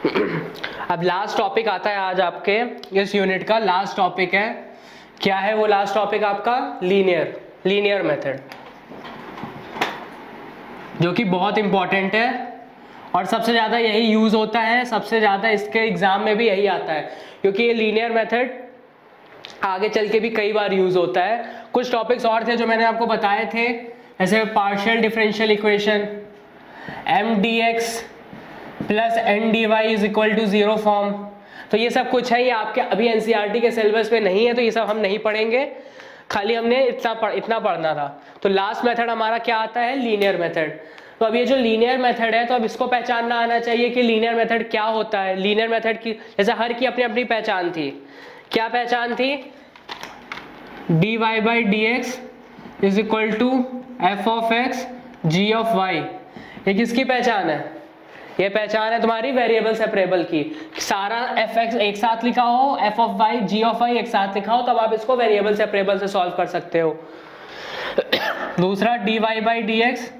अब last topic आता है आज आपके इस यूनिट का लास्ट टॉपिक है। क्या है वो लास्ट टॉपिक आपका? लीनियर मेथड, जो कि बहुत इंपॉर्टेंट है और सबसे ज़्यादा यही यूज़ होता है, सबसे ज़्यादा इसके एग्जाम में भी यही आता है, क्योंकि ये लीनियर मेथड आगे चल के भी कई बार यूज़ होता है। कुछ टॉपिक्स और थे जो मैंने आपको बताए थे, जैसे partial differential equation, mdx plus ndy is equal to 0 form. तो ये सब कुछ है, ये आपके अभी एनसीईआरटी के सिलेबस पे नहीं है, तो ये सब हम नहीं पढ़ेंगे, खाली हमने इतना पढ़ना था। तो लास्ट मेथड हमारा क्या आता है? Linear method. तो अब ये जो लीनियर मेथड है, तो अब इसको पहचानना आना चाहिए कि लीनियर मेथड क्या होता है। लीनियर मेथड की जैसे हर की अपनी अपनी पहचान थी। क्या पहचान थी? dy by d x is equal to f of x g of y. ये किसकी पहचान है? ये पहचान है तुम्हारी वेरिएबल सेपरेबल की। सारा एफ एक्स एक साथ लिखा हो, f of y g of y एक साथ लिखा हो, तब आप इसको वेरिएबल सेपरेबल से सॉल्व कर सकते हो। दूसरा dy by d x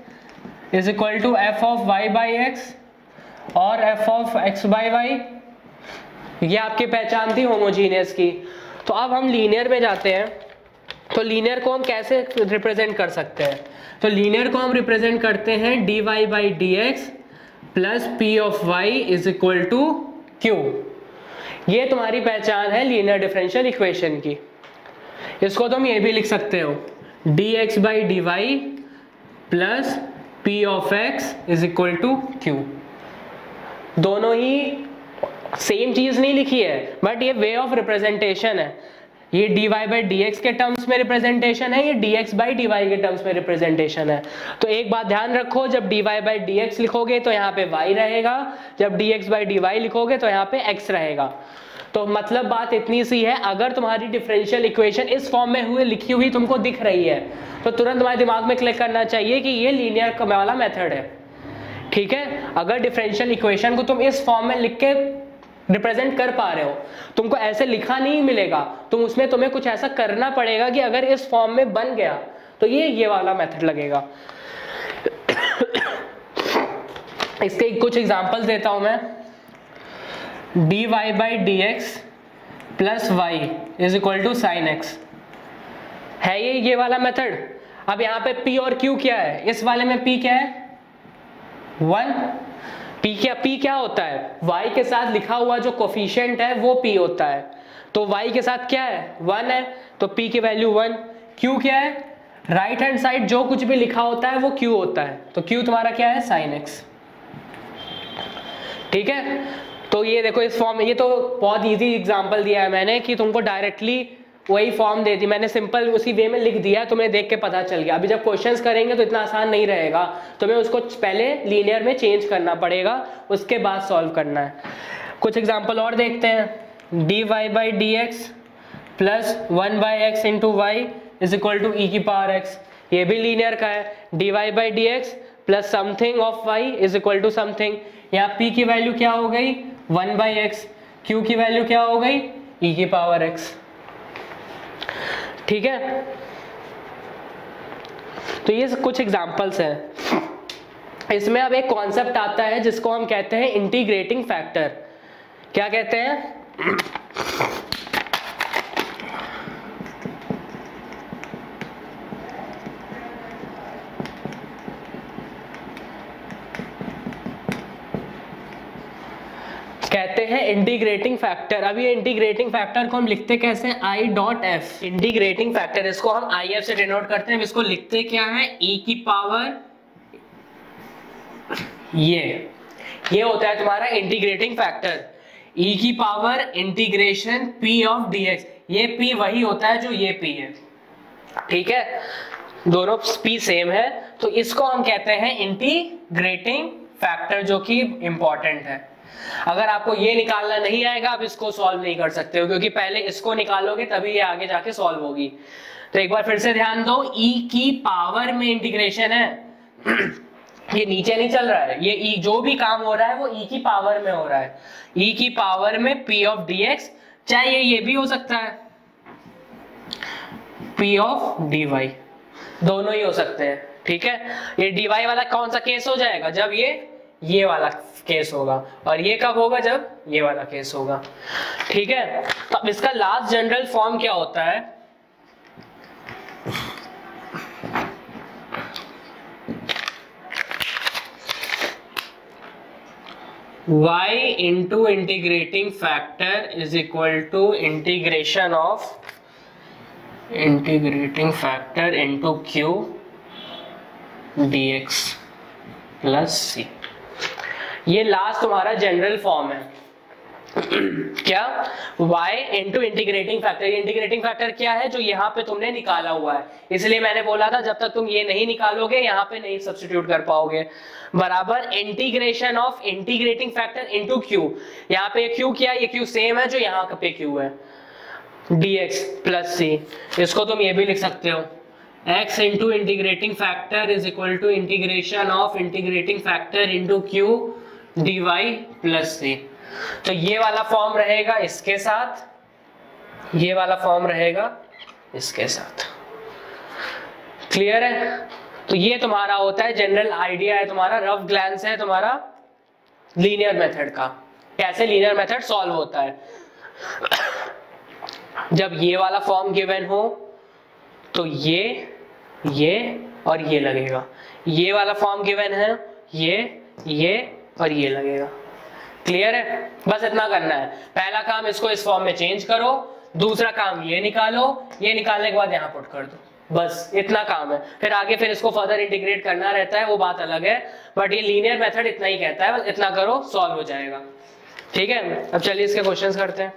is equal to f of y by x और f of x by y. ये आपकी पहचान थी होमोजीनियस की। तो अब हम लीनियर में जाते हैं। तो लीनियर को हम कैसे रिप्रेजेंट कर सकते हैं? तो लीनियर को हम रिप्रेजेंट करते हैं dy by d x plus p of y is equal to q. ये तुम्हारी पहचान है लीनियर डिफरेंशियल इक्वेशन की। इसको तुम ये भी लिख सकते हो dx by d y plus p of x is equal to q. दोनों ही सेम चीज नहीं लिखी है, बट ये वे ऑफ रिप्रेजेंटेशन है। ये dy बाई डी एक्स के टर्म्स में रिप्रेजेंटेशन है, ये dx बाई डी वाई के टर्म्स में रिप्रेजेंटेशन है। तो एक बात ध्यान रखो, जब dy बाई डी एक्स लिखोगे तो यहाँ पे y रहेगा, जब dx बाई डी वाई लिखोगे तो यहाँ पे x रहेगा। तो मतलब बात इतनी सी है, अगर तुम्हारी डिफरेंशियल इक्वेशन इस फॉर्म में हुए लिखी हुई तुमको दिख रही है, तो तुरंत तुम्हारे दिमाग में क्लिक करना चाहिए कि ये लीनियर वाला मेथड है। ठीक है, अगर डिफरेंशियल इक्वेशन को तुम इस फॉर्म में लिख के रिप्रेजेंट कर पा रहे हो, तुमको ऐसे लिखा नहीं मिलेगा, उसमें तुम्हें कुछ ऐसा करना पड़ेगा कि अगर इस फॉर्म में बन गया तो ये वाला मेथड लगेगा। इसके कुछ एग्जांपल्स देता हूं मैं। dy by d x plus y is equal to sine x है ये वाला मेथड। अब यहाँ पे p और q क्या है? इस वाले में p क्या है? 1। p क्या होता है? y के साथ लिखा हुआ जो कोफिशिएंट है वो p होता है। तो y के साथ क्या है? 1 है, तो p की वैल्यू 1। q क्या है? राइट हैंड साइड जो कुछ भी लिखा होता है वो q होता है, तो q तुम्हारा क्या है? sin x। ठीक है, तो ये देखो इस फॉर्म में, ये तो बहुत इजी एग्जांपल दिया है मैंने कि तुमको डायरेक्टली वही फॉर्म दे दी, मैंने सिंपल उसी वे में लिख दिया, तुम्हें देख के पता चल गया। अभी जब क्वेश्चंस करेंगे तो इतना आसान नहीं रहेगा, तुम्हें उसको पहले लीनियर में चेंज करना पड़ेगा, उसके बाद सॉल्व करना है। कुछ एग्जांपल और देखते हैं। dy by d x plus 1 by x into y is equal to e की पावर x। ये भी लीनियर का है। dy by d x plus something of y is equal to something. यहाँ p की वैल्यू क्या हो गई? 1 बाई एक्स। q की वैल्यू क्या हो गई? e की पावर x। ठीक है, तो ये कुछ एग्जांपल्स हैं। इसमें अब एक कॉन्सेप्ट आता है जिसको हम कहते हैं इंटीग्रेटिंग फैक्टर। क्या कहते हैं? कहते हैं इंटीग्रेटिंग फैक्टर। अब ये इंटीग्रेटिंग फैक्टर को हम लिखते कैसे? I dot F. Integrating factor इसको हम IF से डिनोट करते हैं। इसको लिखते क्या है? e की पावर ये होता है तुम्हारा इंटीग्रेटिंग फैक्टर। e की power integration p of dx। ये p वही होता है जो ये p है। ठीक है, दोनों p सेम है, तो इसको हम कहते हैं इंटीग्रेटिंग फैक्टर, जो कि इंपॉर्टेंट है। अगर आपको ये निकालना नहीं आएगा, आप इसको सॉल्व नहीं कर सकते हो, क्योंकि पहले इसको निकालोगे तभी ये आगे जाके सॉल्व होगी। तो एक बार फिर से ध्यान दो, e की पावर में इंटीग्रेशन है। ये नीचे नहीं चल रहा है, ये e जो भी काम हो रहा है वो e की पावर में हो रहा है। e की पावर में p ऑफ dx, चाहे ये भी हो सकता है p ऑफ dy, दोनों ही हो सकते हैं। ठीक है, ये dy वाला कौन सा केस हो जाएगा? जब ये ये वाला केस होगा, और ये कब होगा? जब ये वाला केस होगा। ठीक है, तो अब इसका लास्ट जनरल फॉर्म क्या होता है? y into integrating factor is equal to integration of integrating factor into q dx plus c। ये लास्ट तुम्हारा जनरल फॉर्म है। क्या? y into integrating factor. Integrating factor क्या है? जो यहाँ पे तुमने निकाला हुआ है, इसलिए मैंने बोला था जब तक तुम ये नहीं निकालोगे यहाँ पे नहीं सब्स्टिट्यूट कर पाओगे। बराबर integration of integrating factor into q। यहाँ पे q क्या है? ये q सेम है जो यहाँ पे q है, dx प्लस c। इसको तुम ये भी लिख सकते हो, x into integrating factor is equal to integration of integrating factor into q dy plus c। तो ये वाला फॉर्म रहेगा इसके साथ, ये वाला फॉर्म रहेगा इसके साथ। क्लियर है? तो ये तुम्हारा होता है जनरल आइडिया है, तुम्हारा रफ ग्लैंस है तुम्हारा लीनियर मेथड का, कैसे लीनियर मेथड सॉल्व होता है। जब ये वाला फॉर्म गिवन हो तो ये और ये लगेगा, ये वाला फॉर्म गिवन है, ये और ये लगेगा। क्लियर है? बस इतना करना है। पहला काम इसको इस फॉर्म में चेंज करो, दूसरा काम ये निकालो, ये निकालने के बाद यहाँ पुट कर दो, बस इतना काम है। फिर आगे फिर इसको फर्दर इंटीग्रेट करना रहता है, वो बात अलग है, बट ये लीनियर मेथड इतना ही कहता है, बस इतना करो सॉल्व हो जाएगा। ठीक है, अब चलिए इसके क्वेश्चंस करते हैं।